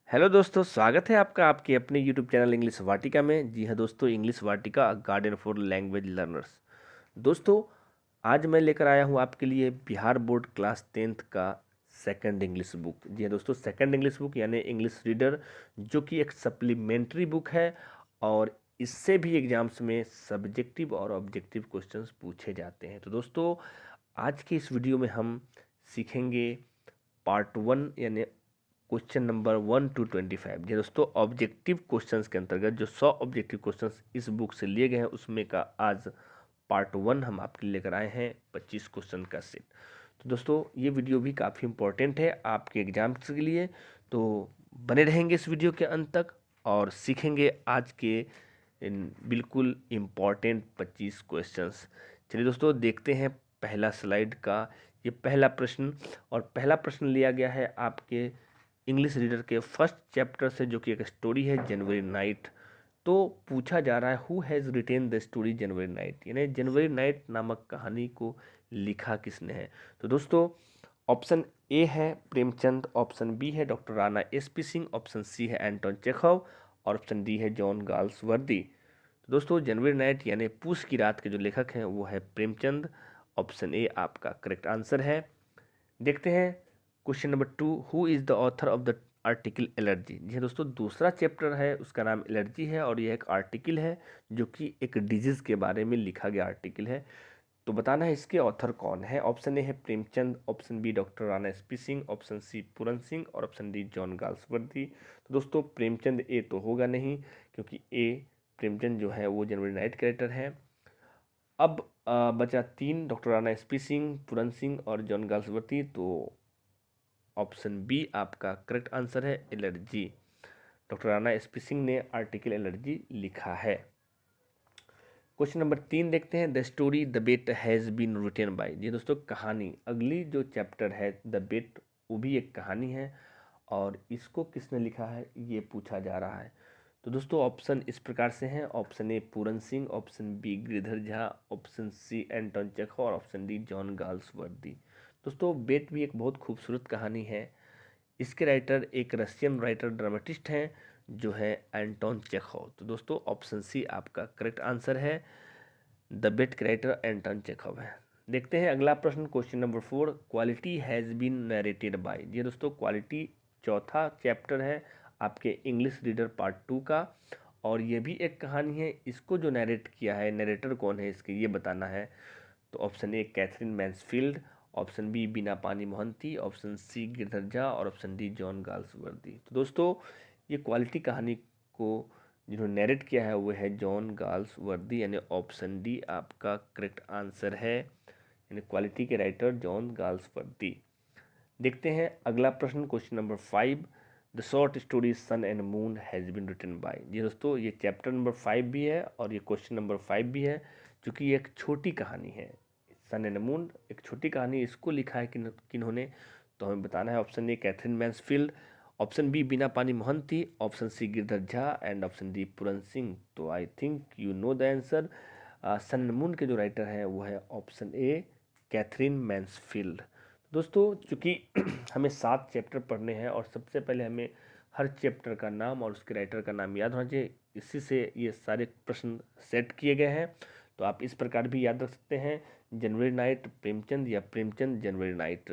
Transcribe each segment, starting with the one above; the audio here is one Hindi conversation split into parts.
हेलो दोस्तों, स्वागत है आपका आपके अपने यूट्यूब चैनल इंग्लिश वाटिका में। जी हाँ दोस्तों, English Vatika garden for language learners. दोस्तों, आज मैं लेकर आया हूँ आपके लिए बिहार बोर्ड क्लास 10th का सेकंड इंग्लिश बुक। जी हाँ दोस्तों, सेकंड इंग्लिश बुक यानी इंग्लिश रीडर, जो कि एक सप्लीमेंट्री बुक है और इससे भी एग्जाम्स में सब्जेक्टिव और ऑब्जेक्टिव क्वेश्चंस पूछे जाते हैं। तो दोस्तों, आज के इस वीडियो में हम सीखेंगे पार्ट 1 यानी क्वेश्चन नंबर 1 to 25। जी दोस्तों, ऑब्जेक्टिव क्वेश्चंस के अंतर्गत जो 100 ऑब्जेक्टिव क्वेश्चंस इस बुक से लिए गए हैं उसमें का आज पार्ट 1 हम आपके लिए लेकर आए हैं 25 क्वेश्चन का सेट। तो दोस्तों, ये वीडियो भी काफ़ी इंपॉर्टेंट है आपके एग्जाम्स के लिए, तो बने रहेंगे इस वीडियो के अंत तक और सीखेंगे आज के बिल्कुल इम्पॉर्टेंट 25 क्वेश्चंस। चलिए दोस्तों, देखते हैं पहला स्लाइड का ये पहला प्रश्न। और पहला प्रश्न लिया गया है आपके इंग्लिश रीडर के फर्स्ट चैप्टर से, जो कि एक स्टोरी है जनवरी नाइट। तो पूछा जा रहा है who has written the story January night, यानी जनवरी नाइट नामक कहानी को लिखा किसने है। तो दोस्तों, ऑप्शन ए है प्रेमचंद, ऑप्शन बी है doctor Rana SP Singh, option C है एंटोन चेखव और ऑप्शन डी है जॉन गाल्सवर्दी। तो दोस्तों, जनवरी नाइट यानी पूस की रात के जो लेखक हैं वो है प्रेमचंद। ऑप्शन ए आपका करेक्ट आंसर है। देखते हैं question number 2, who is the author of the article allergy. जी हाँ दोस्तों, दूसरा चैप्टर है उसका नाम एलर्जी है और यह एक आर्टिकल है जो कि एक डिजीज़ के बारे में लिखा गया आर्टिकल है। तो बताना है इसके ऑथर कौन है। ऑप्शन ए है Premchand, option B doctor Rana SP Singh, option C Puran Singh और ऑप्शन डी जॉन गाल्सवर्दी। तो दोस्तों, प्रेमचंद ए तो होगा नहीं, क्योंकि ए प्रेमचंद जो है वो जनवरी नाइट कैरेक्टर है। अब बचा 3, डॉक्टर राणा एसपी सिंह, पूरन सिंह और जॉन गाल्सवर्दी। तो ऑप्शन बी आपका करेक्ट आंसर है, allergy. Doctor Rana SP Singh ने आर्टिकल एलर्जी लिखा है। क्वेश्चन नंबर 3 देखते हैं, the story the bet has been written by. जी दोस्तों, कहानी अगली जो चैप्टर है द बेट, वो भी एक कहानी है और इसको किसने लिखा है ये पूछा जा रहा है। तो दोस्तों, ऑप्शन इस प्रकार से हैं, option A Puran Singh, option B Girdhar Jha, option C Anton Chekhov और ऑप्शन डी जॉन गाल्सवर्दी। दोस्तों, बेट भी एक बहुत खूबसूरत कहानी है। इसके राइटर एक रशियन राइटर ड्रामेटिस्ट हैं जो है एंटोन चेखव। तो दोस्तों, ऑप्शन सी आपका करेक्ट आंसर है, द बेट के राइटर एंटोन चेखव है। देखते हैं अगला प्रश्न, question number 4, quality has been narrated by. जी दोस्तों, क्वालिटी चौथा चैप्टर है आपके इंग्लिश रीडर पार्ट 2 का और ये भी एक कहानी है। इसको जो नरेट किया है, नरेटर कौन है इसके, ये बताना है। तो option A Katherine Mansfield, option B Bina पानी मोहंती, ऑप्शन सी गिरधर झा और ऑप्शन डी जॉन गाल्सवर्दी। तो दोस्तों, ये क्वालिटी कहानी को जिन्होंने नरेट किया है वो है जॉन गाल्सवर्दी, यानी ऑप्शन डी आपका करेक्ट आंसर है, यानी क्वालिटी के राइटर जॉन गाल्सवर्दी। देखते हैं अगला प्रश्न, question number 5, the short story sun and moon has been written by. जी दोस्तों, ये चैप्टर नंबर 5 भी है और ये क्वेश्चन नंबर 5 भी है, क्योंकि ये एक छोटी कहानी है। सन एंड मून एक छोटी कहानी, इसको लिखा है किन्होंने, तो हमें बताना है। Option A Katherine Mansfield, option B Bina पानी Mohanty, option C Girdhar Jha and option D Puran Singh. तो I think you know the answer. Sun and moon के जो राइटर हैं वो है ऑप्शन ए कैथरीन मैन्सफील्ड। दोस्तों, चूँकि हमें 7 चैप्टर पढ़ने हैं और सबसे पहले हमें हर चैप्टर का नाम और उसके राइटर का नाम याद होना चाहिए, इसी से ये सारे प्रश्न सेट किए गए हैं। तो आप इस प्रकार भी याद रख सकते हैं, जनवरी नाइट प्रेमचंद या प्रेमचंद जनवरी नाइट।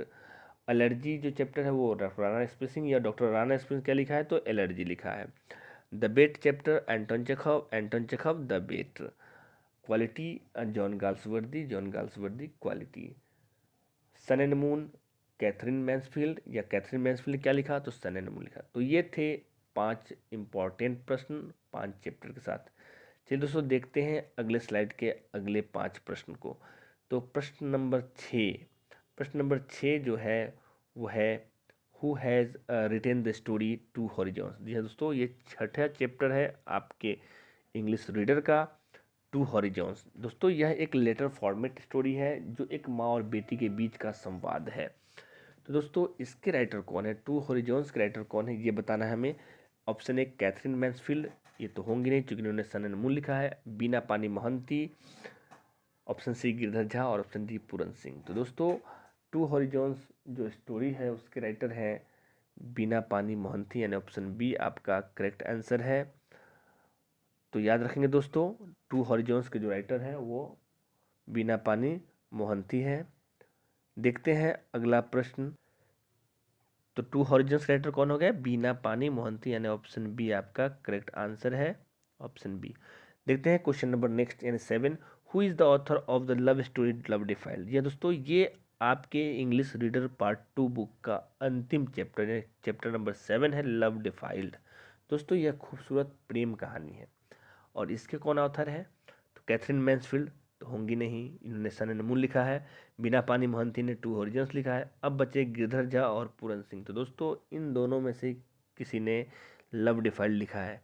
एलर्जी जो चैप्टर है वो राणा स्पेसिंग या डॉक्टर राणा स्पेसिंग क्या लिखा है, तो एलर्जी लिखा है। The bet chapter Anton Chekhov the bet. Quality John Galsworthy quality. Sun and moon Katherine Mansfield क्या लिखा, तो सन एंड मून लिखा। तो ये थे 5 इंपॉर्टेंट प्रश्न 5 चैप्टर के साथ। चलिए दोस्तों, देखते हैं अगले स्लाइड के अगले 5 प्रश्न को। तो प्रश्न नंबर 6 जो है वो है who has written the story two horizons. जी हाँ दोस्तों, ये छठा चैप्टर है आपके इंग्लिश रीडर का, टू हॉरिजॉन्स। दोस्तों, यह एक लेटर फॉर्मेट स्टोरी है जो एक माँ और बेटी के बीच का संवाद है। तो दोस्तों, इसके राइटर कौन है, टू हॉरिजॉन्स के राइटर कौन है, ये बताना है हमें। ऑप्शन ए कैथरीन मैन्सफील्ड, ये तो होंगी नहीं क्योंकि उन्होंने सन एंड मून लिखा है। बीना पानी मोहंती, ऑप्शन सी गिरधर झा और ऑप्शन डी पूरन सिंह। तो दोस्तों, टू हॉरिजॉन्स जो स्टोरी है उसके राइटर हैं बीना पानी मोहंती यानी ऑप्शन बी आपका करेक्ट आंसर है। तो याद रखेंगे दोस्तों, टू हॉरिजॉन्स के जो राइटर हैं वो बीना पानी मोहंती है। देखते हैं अगला प्रश्न। तो टू हॉरिजॉन्स राइटर कौन हो गया? बीना पानी मोहंती यानी ऑप्शन बी आपका करेक्ट आंसर है, ऑप्शन बी। देखते हैं क्वेश्चन नंबर नेक्स्ट यानी 7। Who is the author of the love story love defiled? ये दोस्तों ये आपके इंग्लिश रीडर पार्ट 2 बुक का अंतिम चैप्टर है, चैप्टर नंबर 7 है लव डिफाइल्ड। दोस्तों यह खूबसूरत प्रेम कहानी है और इसके कौन ऑथर है? तो कैथरीन मैन्सफील्ड तो होंगी नहीं, इन्होंने सन एंड मून लिखा है। बीना पानी मोहंती ने टू हॉरिजॉन्स लिखा है। अब बचे गिरधर झा और पूरन सिंह। तो दोस्तों इन दोनों में से किसी ने लव डिफाइल्ड लिखा है,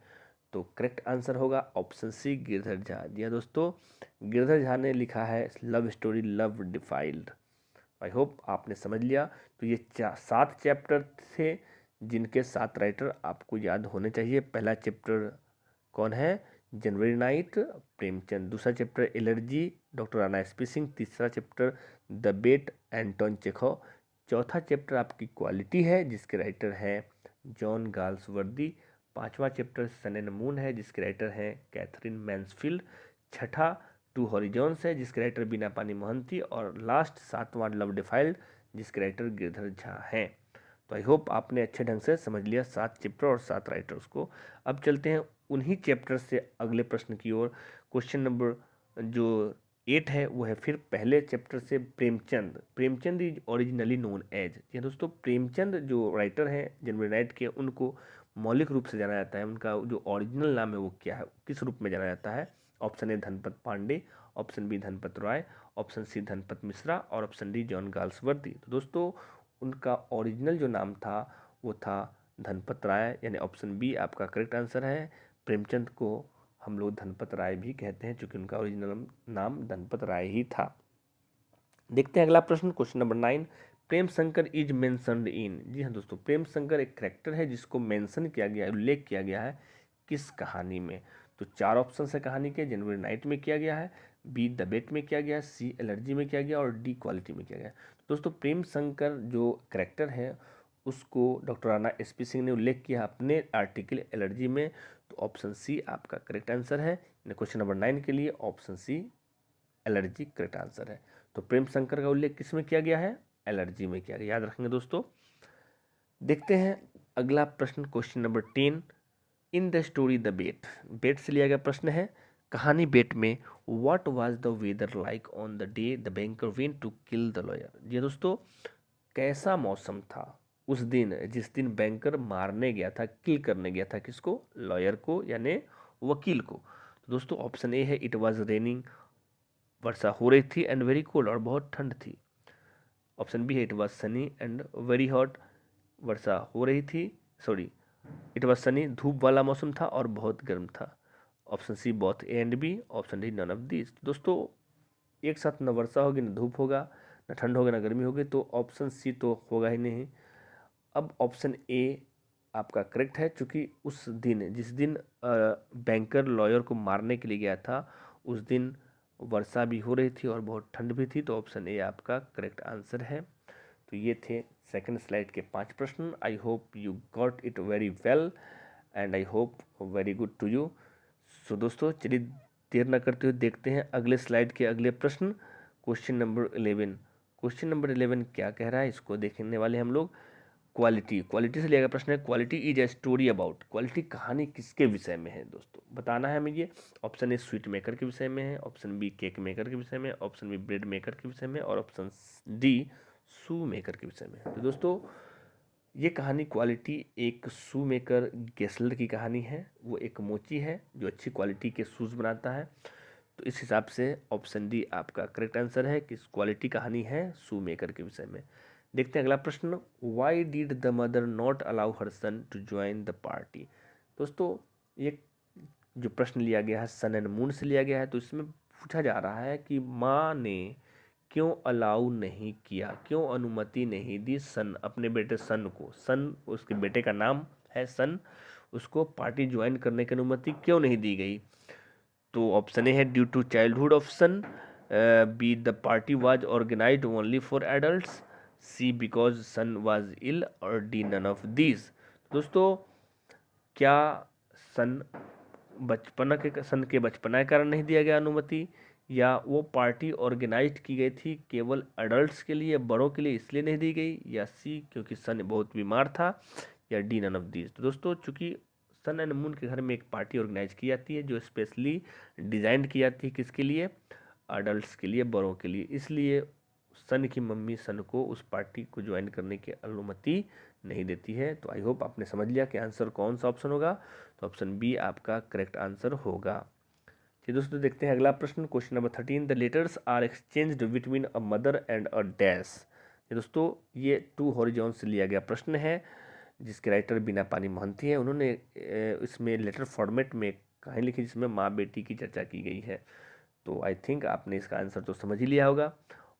तो करेक्ट आंसर होगा ऑप्शन सी गिरधर झा। जी हाँ दोस्तों, गिरधर झा ने लिखा है love story love defiled. I hope आपने समझ लिया। तो ये 7 चैप्टर थे जिनके 7 राइटर आपको याद होने चाहिए। पहला चैप्टर कौन है? January night Premchand. दूसरा chapter allergy doctor Rana SP Singh. तीसरा chapter the bet Anton Chekhov. चौथा चैप्टर आपकी क्वालिटी है जिसके राइटर हैं जॉन गाल्सवर्दी। पांचवा चैप्टर सन एंड मून है जिसके राइटर हैं कैथरीन मैन्सफील्ड। छठा टू हॉरिजॉन्स है जिसके राइटर बीना पानी मोहंती। और लास्ट 7वां लव डिफाइल्ड जिसके राइटर गिरधर झा हैं। तो आई होप आपने अच्छे ढंग से समझ लिया 7 चैप्टर और 7 राइटर्स को। अब चलते हैं उन्हीं चैप्टर से अगले प्रश्न की ओर। क्वेश्चन नंबर जो 8 है वो है फिर पहले चैप्टर से Premchand. Premchand is originally known as. ये दोस्तों प्रेमचंद जो राइटर हैं जनवरी नाइट के, उनको मौलिक रूप से जाना जाता है, उनका जो ओरिजिनल नाम है वो क्या है, किस रूप में जाना जाता है? Option A Dhanpat Pandey, option B Dhanpat Rai, option C Dhanpat Mishra और ऑप्शन डी जॉन गाल्सवर्दी। तो दोस्तों उनका ओरिजिनल जो नाम था वो था धनपत राय, यानी ऑप्शन बी आपका करेक्ट आंसर है। प्रेमचंद को हम लोग धनपत राय भी कहते हैं क्योंकि उनका ओरिजिनल नाम धनपत राय ही था। देखते हैं अगला प्रश्न, question number 9। Prem Shankar is mentioned in. जी हाँ दोस्तों, प्रेम शंकर एक करेक्टर है जिसको मेंशन किया गया है, उल्लेख किया गया है किस कहानी में? तो 4 ऑप्शन है कहानी के। जनवरी नाइट में किया गया है, बी द बेट में किया गया, सी एलर्जी में किया गया और डी क्वालिटी में किया गया। दोस्तों प्रेम शंकर जो करेक्टर है उसको डॉक्टर राणा एसपी सिंह ने उल्लेख किया अपने आर्टिकल एलर्जी में। तो ऑप्शन सी आपका करेक्ट आंसर है। क्वेश्चन नंबर 9 के लिए option C allergy correct answer है। तो प्रेम शंकर का उल्लेख किस में किया गया है? एलर्जी में किया गया, याद रखेंगे दोस्तों। देखते हैं अगला प्रश्न, question number 10। In the story the bet, bet से लिया गया प्रश्न है। कहानी बेट में what was the weather like on the day the banker went to kill the lawyer. जी दोस्तों, कैसा मौसम था उस दिन जिस दिन बैंकर मारने गया था, किल करने गया था किसको? लॉयर को, यानी वकील को। तो दोस्तों ऑप्शन ए है इट वाज रेनिंग, वर्षा हो रही थी, एंड वेरी कोल्ड और बहुत ठंड थी। ऑप्शन बी है it was sunny and very hot, वर्षा हो रही थी, सॉरी इट वाज सनी, धूप वाला मौसम था और बहुत गर्म था। Option C both A and B, option D none of this. दोस्तों एक साथ न वर्षा होगी न धूप होगा, न ठंड होगा न गर्मी होगी, तो ऑप्शन सी तो होगा ही नहीं। अब ऑप्शन ए आपका करेक्ट है, क्योंकि उस दिन जिस दिन बैंकर लॉयर को मारने के लिए गया था उस दिन वर्षा भी हो रही थी और बहुत ठंड भी थी। तो ऑप्शन ए आपका करेक्ट आंसर है। तो ये थे सेकंड स्लाइड के 5 प्रश्न। I hope you got it very well and I hope very good to you. So दोस्तों चलिए देर न करते हुए देखते हैं अगले स्लाइड के अगले प्रश्न, क्वेश्चन नंबर 11। क्वेश्चन नंबर 11 क्या कह रहा है इसको देखने वाले हम लोग। क्वालिटी, क्वालिटी से लिया गया प्रश्न है। Quality is a story about, quality कहानी किसके विषय में है दोस्तों, बताना है हमें ये। ऑप्शन ए स्वीट मेकर के विषय में है, ऑप्शन बी केक मेकर के विषय में, ऑप्शन बी ब्रेड मेकर के विषय में और ऑप्शन डी शू मेकर के विषय में। तो दोस्तों ये कहानी क्वालिटी एक शू मेकर गेस्लर की कहानी है। वो एक मोची है जो अच्छी क्वालिटी के शूज़ बनाता है। तो इस हिसाब से ऑप्शन डी आपका करेक्ट आंसर है कि क्वालिटी कहानी है शू मेकर के विषय में। देखते हैं अगला प्रश्न, why did the mother not allow her son to join the party. दोस्तों ये जो प्रश्न लिया गया है सन एंड मून से लिया गया है। तो इसमें पूछा जा रहा है कि माँ ने क्यों अलाउ नहीं किया, क्यों अनुमति नहीं दी सन, अपने बेटे सन को, सन उसके बेटे का नाम है सन, उसको पार्टी ज्वाइन करने की अनुमति क्यों नहीं दी गई? तो ऑप्शन ए है due to childhood of son, B the party was organized only for adults, C because son was ill, और डी नन ऑफ दीज। दोस्तों, क्या सन सन के बचपना के कारण नहीं दिया गया अनुमति, या वो पार्टी ऑर्गेनाइज की गई थी केवल अडल्ट्स के लिए, बड़ों के लिए इसलिए नहीं दी गई, या सी क्योंकि सन बहुत बीमार था, या डी नन ऑफ दीज। तो दोस्तों, चूंकि सन एंड मून के घर में एक पार्टी ऑर्गेनाइज की जाती है जो स्पेशली डिज़ाइन की जाती है किसके लिए, अडल्ट्स के लिए, बड़ों के लिए, इसलिए सन की मम्मी सन को उस पार्टी को ज्वाइन करने की अनुमति नहीं देती है। तो आई होप आपने समझ लिया कि आंसर कौन सा ऑप्शन होगा। तो ऑप्शन बी आपका करेक्ट आंसर होगा। चलिए दोस्तों, देखते हैं अगला प्रश्न, question number 13। The letters are exchanged between a mother and a dash. ये दोस्तों, ये 2 हॉरिजॉन से लिया गया प्रश्न है, जिसके राइटर बीना पानी महंती है। उन्होंने इसमें लेटर फॉर्मेट में कहानी लिखी जिसमें माँ बेटी की चर्चा की गई है। तो आई थिंक आपने इसका आंसर तो समझ ही लिया होगा।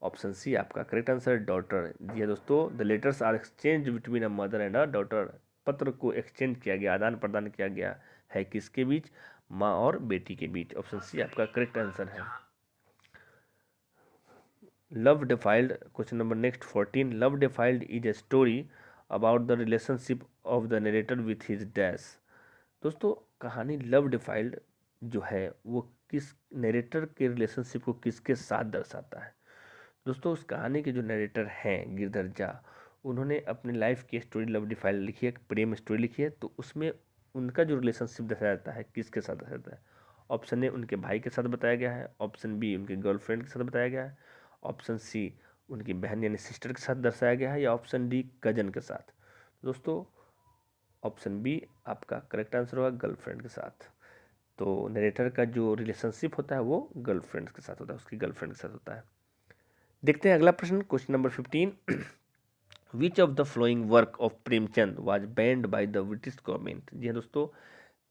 ऑप्शन सी आपका करेक्ट आंसर, डॉटर। जी दोस्तों, the letters are exchange between a mother and a daughter. पत्र को एक्सचेंज किया गया, आदान प्रदान किया गया है किसके बीच, माँ और बेटी के बीच। ऑप्शन सी आपका करेक्ट आंसर है। Love defiled, question number next 14। Love defiled is a story about the relationship of the narrator with his dash. दोस्तों, कहानी लव डिफाइल्ड जो है वो किस नरेटर के रिलेशनशिप को किसके साथ दर्शाता है। दोस्तों, उस कहानी के जो नरेटर हैं गिरधर झा, उन्होंने अपनी लाइफ की स्टोरी लव डिफाइल्ड लिखी है, एक प्रेम स्टोरी लिखी है। तो उसमें उनका जो रिलेशनशिप दर्शाया जाता है किसके साथ दर्शाया जाता है। ऑप्शन ए उनके भाई के साथ बताया गया है, ऑप्शन बी उनके गर्लफ्रेंड के साथ बताया गया है, ऑप्शन सी उनकी बहन यानी सिस्टर के साथ दर्शाया गया है, या ऑप्शन डी कजन के साथ। दोस्तों, ऑप्शन बी आपका करेक्ट आंसर होगा, गर्लफ्रेंड के साथ। तो नरेटर का जो रिलेशनशिप होता है वो गर्लफ्रेंड के साथ होता है, उसकी गर्लफ्रेंड के साथ होता है। देखते हैं अगला प्रश्न, question number 15। Which of the following work of Premchand was banned by the British government. जी हाँ दोस्तों,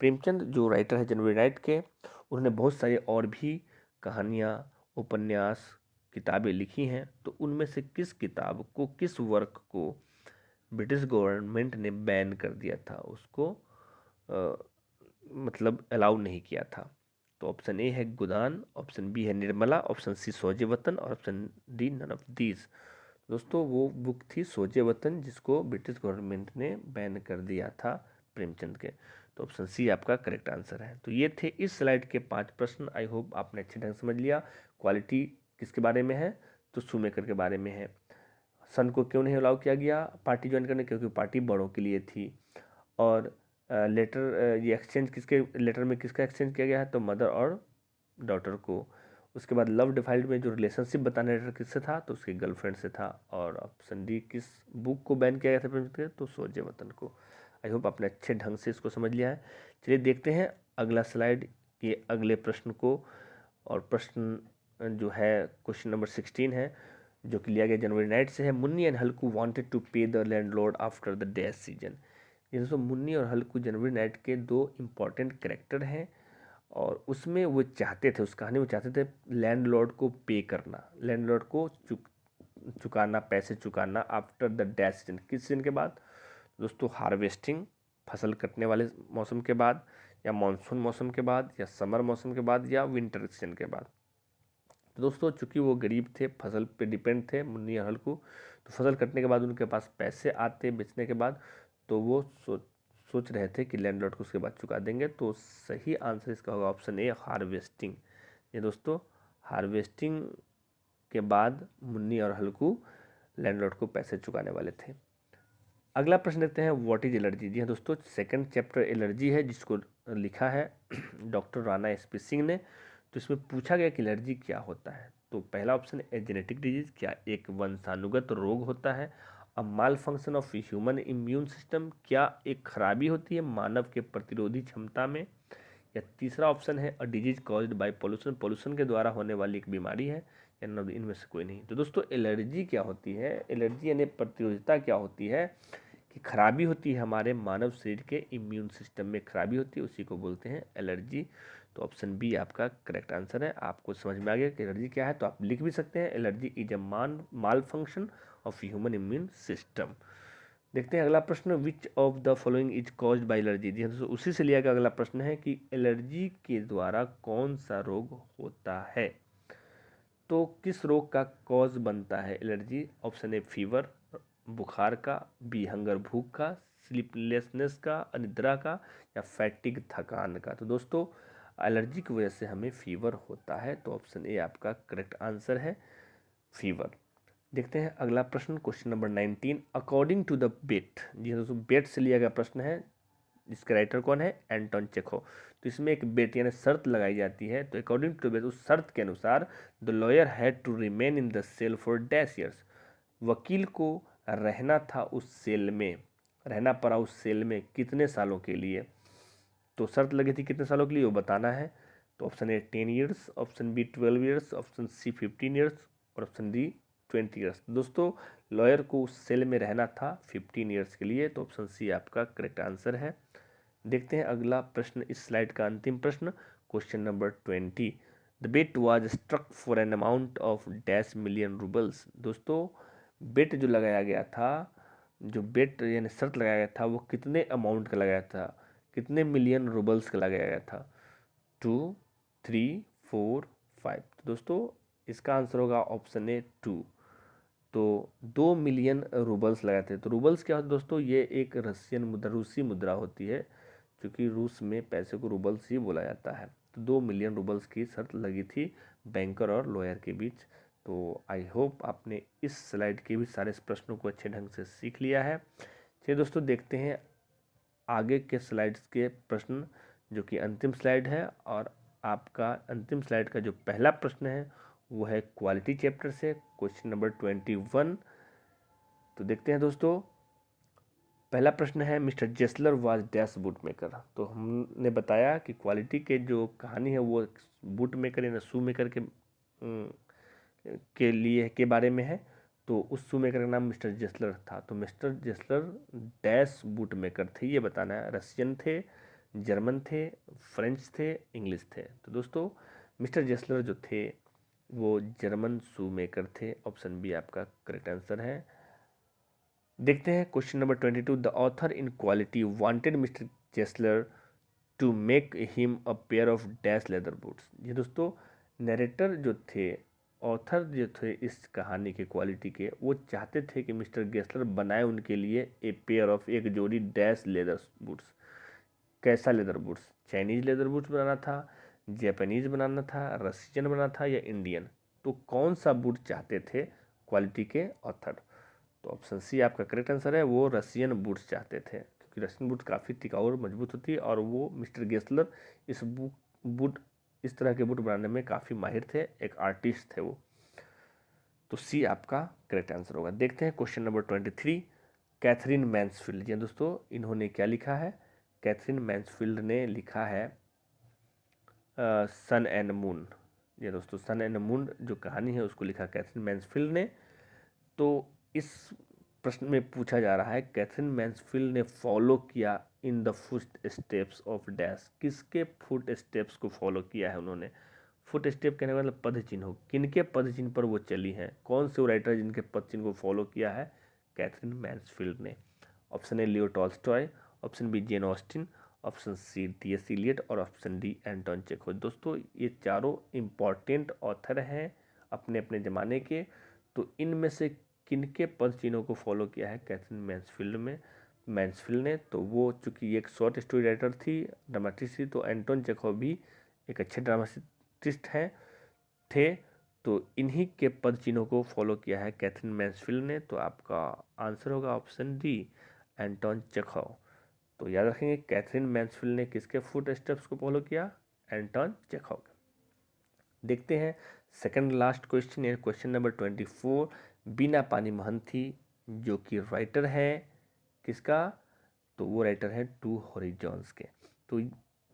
प्रेमचंद जो राइटर है जनवरी नाइट के, उन्होंने बहुत सारे और भी कहानियाँ, उपन्यास, किताबें लिखी हैं। तो उनमें से किस किताब को, किस वर्क को ब्रिटिश गवर्नमेंट ने बैन कर दिया था, उसको मतलब अलाउ नहीं किया था। तो ऑप्शन ए है गोदान, ऑप्शन बी है निर्मला, ऑप्शन सी सोजे वतन, और option D none of these. दोस्तों, वो बुक थी सोजे वतन, जिसको ब्रिटिश गवर्नमेंट ने बैन कर दिया था प्रेमचंद के। तो ऑप्शन सी आपका करेक्ट आंसर है। तो ये थे इस स्लाइड के 5 प्रश्न। आई होप आपने अच्छे ढंग से समझ लिया। क्वालिटी किसके बारे में है, तो शूमेकर के बारे में है। सन को क्यों नहीं अलाउ किया गया पार्टी ज्वाइन करने, क्योंकि पार्टी बड़ों के लिए थी। और लेटर, ये एक्सचेंज किसके लेटर में किसका एक्सचेंज किया गया है, तो मदर और डॉटर को। उसके बाद लव डिफाइल्ड में जो रिलेशनशिप बताने लेटर किससे था, तो उसकी गर्लफ्रेंड से था। और ऑप्शन डी किस बुक को बैन किया गया था प्रेमचंद के, तो सोजे वतन को। आई होप आपने अच्छे ढंग से इसको समझ लिया है। चलिए देखते हैं अगला स्लाइड के अगले प्रश्न को। और प्रश्न जो है क्वेश्चन नंबर 16 है, जो कि लिया गया जनवरी नाइट से है। Munni and Halku wanted to pay the landlord after the dash season. ये दोस्तों, मुन्नी और हल्कू जनवरी नाइट के 2 इम्पॉर्टेंट कैरेक्टर हैं। और उसमें वो चाहते थे, उस कहानी में चाहते थे लैंडलॉर्ड को पे करना, लैंडलॉर्ड को चुकाना, पैसे चुकाना आफ्टर द डैश सीजन। किस सीजन के बाद दोस्तों, हार्वेस्टिंग, फसल कटने वाले मौसम के बाद, या मानसून मौसम के बाद, या समर मौसम के बाद, या विंटर सीजन के बाद। तो दोस्तों, चूंकि वो गरीब थे, फसल पे डिपेंड थे मुन्नी और हल्कू, तो फसल कटने के बाद उनके पास पैसे आते बेचने के बाद, तो वो सोच रहे थे कि लैंडलॉर्ड को उसके बाद चुका देंगे। तो सही आंसर इसका होगा ऑप्शन ए, हार्वेस्टिंग। ये दोस्तों, हार्वेस्टिंग के बाद मुन्नी और हल्कू लैंडलॉर्ड को पैसे चुकाने वाले थे। अगला प्रश्न देखते हैं, व्हाट इज एलर्जी। जी हाँ दोस्तों, सेकंड चैप्टर एलर्जी है, जिसको लिखा है डॉक्टर राणा एसपी सिंह ने। तो इसमें पूछा गया कि एलर्जी क्या होता है। तो पहला ऑप्शन है जेनेटिक डिजीज, क्या एक वंशानुगत रोग होता है। A malfunction of human immune system, क्या एक खराबी होती है मानव के प्रतिरोधी क्षमता में। या तीसरा ऑप्शन है a disease caused by pollution, pollution के द्वारा होने वाली एक बीमारी है। या इनमें से कोई नहीं। तो दोस्तों, एलर्जी क्या होती है, एलर्जी यानी प्रतिरोधिता क्या होती है, कि खराबी होती है हमारे मानव शरीर के इम्यून सिस्टम में खराबी होती है, उसी को बोलते हैं एलर्जी। तो ऑप्शन बी आपका करेक्ट आंसर है। आपको समझ में आ गया कि एलर्जी क्या है, तो आप लिख भी सकते हैं, allergy is a malfunction of human immune system. देखते हैं अगला प्रश्न, which of the following is caused by allergy. जी दोस्तों, उसी से लिया गया अगला प्रश्न है कि एलर्जी के द्वारा कौन सा रोग होता है। तो किस रोग का कॉज बनता है एलर्जी। ऑप्शन ए फीवर, बुखार का, बी हंगर भूख का, स्लीपलेसनेस का, अनिद्रा का, या फैटिग थकान का। तो दोस्तों एलर्जी की वजह से हमें फीवर होता है, तो ऑप्शन ए आपका करेक्ट आंसर है, फीवर। देखते हैं अगला प्रश्न, question number 19। According to the bet, जी दोस्तों बेट से लिया गया प्रश्न है, जिसके राइटर कौन है, एंटोन चेखोव। तो इसमें एक बेट यानी शर्त लगाई जाती है, तो अकॉर्डिंग टू बेट उस शर्त के अनुसार the lawyer had to remain in the cell for dash years, वकील को रहना था उस सेल में, रहना पड़ा उस सेल में कितने सालों के लिए। तो शर्त लगी थी कितने सालों के लिए वो बताना है। तो option A 10 years, option B 12 years, option C 15 years, और ऑप्शन डी 20 ईयर्स। दोस्तों लॉयर को उस सेल में रहना था 15 ईयर्स के लिए, तो ऑप्शन सी आपका करेक्ट आंसर है। देखते हैं अगला प्रश्न, इस स्लाइड का अंतिम प्रश्न, question number 20। The bet was struck for an amount of dash million roubles. दोस्तों बेट जो लगाया गया था, जो बेट यानी शर्त लगाया गया था, वो कितने अमाउंट का लगाया था, कितने मिलियन रूबल्स का लगाया गया था, 2, 3, 4, 5। तो दोस्तों इसका आंसर होगा ऑप्शन ए 2। तो 2 मिलियन रूबल्स लगाए थे। तो रूबल्स क्या होता है दोस्तों, ये एक रशियन मुद्रा, रूसी मुद्रा होती है, क्योंकि रूस में पैसे को रूबल्स ही बोला जाता है। तो 2 मिलियन रूबल्स की शर्त लगी थी बैंकर और लॉयर के बीच। तो आई होप आपने इस स्लाइड के भी सारे प्रश्नों को अच्छे ढंग से सीख लिया है। चलिए दोस्तों देखते हैं आगे के स्लाइड्स के प्रश्न, जो कि अंतिम स्लाइड है, और आपका अंतिम स्लाइड का जो पहला प्रश्न है वो है क्वालिटी चैप्टर से, क्वेश्चन नंबर 21। तो देखते हैं दोस्तों, पहला प्रश्न है mister Gessler was dash boot maker. तो हमने बताया कि क्वालिटी के जो कहानी है वो बूट मेकर या शू मेकर के लिए के बारे में है। तो उस शू मेकर का नाम मिस्टर जेस्लर था। तो मिस्टर जेस्लर डैश बूट मेकर थे, ये बताना है। रशियन थे, जर्मन थे, फ्रेंच थे, इंग्लिश थे। तो दोस्तों मिस्टर जेस्लर जो थे वो जर्मन शू मेकर थे, ऑप्शन बी आपका करेक्ट आंसर है। देखते हैं question number 22। The author in quality wanted mister Gessler to make him a pair of dash leather boots. ये दोस्तों नरेटर जो थे, ऑथर जो थे इस कहानी के क्वालिटी के, वो चाहते थे कि मिस्टर गेस्लर बनाए उनके लिए एक जोड़ी डैश लेदर बूट्स। कैसा leather boots, Chinese leather boots बनाना था, जापानीज बनाना था, रशियन बनाना था, या इंडियन। तो कौन सा बूट चाहते थे क्वालिटी के ऑथर। तो ऑप्शन सी आपका करेक्ट आंसर है, वो रशियन बूट्स चाहते थे, क्योंकि रशियन बूट काफ़ी टिकाऊ और मजबूत होती है, और वो मिस्टर गेस्लर इस बूट इस तरह के बूट बनाने में काफ़ी माहिर थे, एक आर्टिस्ट थे वो। तो सी आपका करेक्ट आंसर होगा। देखते हैं क्वेश्चन नंबर 23। कैथरीन मैन्सफील्ड, जी दोस्तों इन्होंने क्या लिखा है, कैथरीन मैन्सफील्ड ने लिखा है सन एंड मून। ये दोस्तों सन एंड मून जो कहानी है उसको लिखा कैथरीन मैन्सफील्ड ने। तो इस प्रश्न में पूछा जा रहा है कैथरीन मैन्सफील्ड ने फॉलो किया in the foot steps of dash, किसके फुट स्टेप्स को फॉलो किया है उन्होंने। फुट स्टेप कहने का मतलब पद चिन्ह, किनके पद चिन्ह पर वो चली हैं, कौन से राइटर जिनके पद चिन्ह को फॉलो किया है कैथरीन मैन्सफील्ड ने। Option A Leo Tolstoy, option B Jane Austen, option C T S. Eliot, और ऑप्शन डी एंटोन चेखोव। दोस्तों ये चारों इम्पॉर्टेंट ऑथर हैं अपने अपने ज़माने के। तो इनमें से किनके पद चिन्हों को फॉलो किया है कैथरीन मैन्सफील्ड ने। तो वो चूँकि एक शॉर्ट स्टोरी राइटर थी, ड्रामाटिस्ट थी, तो एंटोन चेखोव भी एक अच्छे ड्रामाटिस्ट हैं थे। तो इन्हीं के पद चिन्हों को फॉलो किया है कैथरीन मैन्सफील्ड ने। तो आपका आंसर होगा ऑप्शन डी एंटोन चेखोव। तो याद रखेंगे कैथरीन मैन्सफील्ड ने किसके फुट स्टेप्स को फॉलो किया, एंटोन चेखोव। देखते हैं सेकंड लास्ट क्वेश्चन है, क्वेश्चन नंबर 24। बीना पानी महंती जो कि राइटर है किसका, तो वो राइटर है टू हॉरिजॉन्स के। तो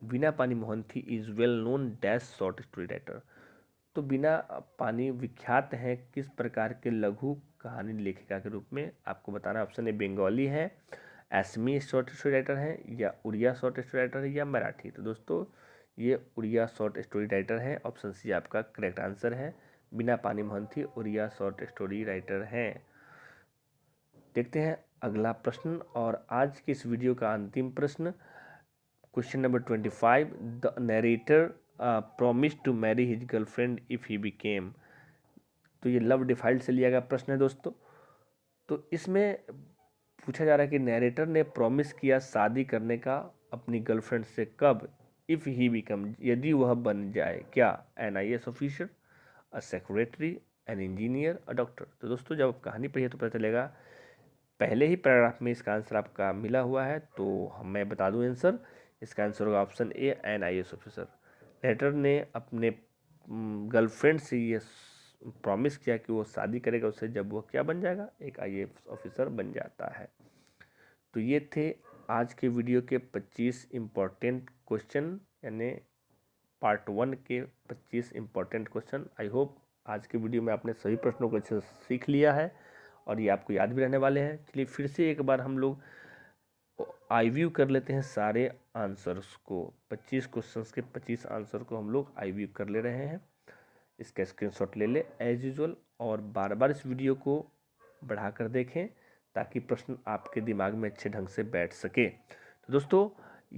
बीना पानी Mohanty is well known dash short story writer. तो बीना पानी विख्यात हैं किस प्रकार के लघु कहानी लेखिका के रूप में, आपको बताना। ऑप्शन ए बंगाली है, असमी शॉर्ट स्टोरी राइटर है, या उड़िया शॉर्ट स्टोरी राइटर है, या मराठी। तो दोस्तों ये उड़िया शॉर्ट स्टोरी राइटर है, ऑप्शन सी आपका करेक्ट आंसर है। बीना पानी Mohanty Odia short story writer हैं। देखते हैं अगला प्रश्न और आज की इस वीडियो का अंतिम प्रश्न, question number 25। The narrator promise to marry his girlfriend if he became. तो ये लव डिफाइल्ड से लिया गया प्रश्न है दोस्तों। तो इसमें पूछा जा रहा है कि नैरेटर ने प्रॉमिस किया शादी करने का अपनी गर्लफ्रेंड से कब, इफ़ ही बिकम, यदि वह बन जाए क्या, an IAS officer, a secretary, an engineer, a doctor. तो दोस्तों जब आप कहानी पढ़िए तो पता चलेगा, पहले ही पैराग्राफ में इसका आंसर आपका मिला हुआ है। तो मैं बता दूं आंसर, इसका आंसर होगा option A, an IAS officer. Letter ने अपने गर्लफ्रेंड से ये प्रॉमिस किया कि वो शादी करेगा उससे जब वो क्या बन जाएगा, एक IAS ऑफिसर बन जाता है। तो ये थे आज के वीडियो के 25 इम्पोर्टेंट क्वेश्चन, यानी पार्ट 1 के 25 इम्पोर्टेंट क्वेश्चन। आई होप आज के वीडियो में आपने सभी प्रश्नों को अच्छे से सीख लिया है और ये आपको याद भी रहने वाले हैं। चलिए फिर से एक बार हम लोग आईव्यू कर लेते हैं सारे आंसर्स को। 25 क्वेश्चंस के 25 आंसर को हम लोग आईव्यू कर ले रहे हैं। इसका स्क्रीनशॉट ले ले एज यूजुअल, और बार बार इस वीडियो को बढ़ाकर देखें ताकि प्रश्न आपके दिमाग में अच्छे ढंग से बैठ सके। तो दोस्तों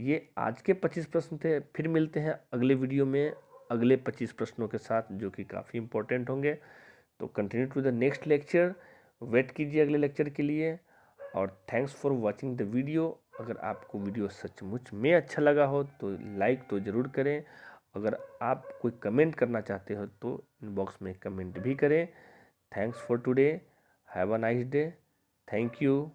ये आज के 25 प्रश्न थे। फिर मिलते हैं अगले वीडियो में अगले 25 प्रश्नों के साथ, जो कि काफ़ी इंपॉर्टेंट होंगे। तो continue to the next lecture, wait कीजिए अगले लेक्चर के लिए। और thanks for watching the video. अगर आपको वीडियो सचमुच में अच्छा लगा हो तो लाइक तो ज़रूर करें। अगर आप कोई कमेंट करना चाहते हो तो इनबॉक्स में कमेंट भी करें। Thanks for today, have a nice day, thank you.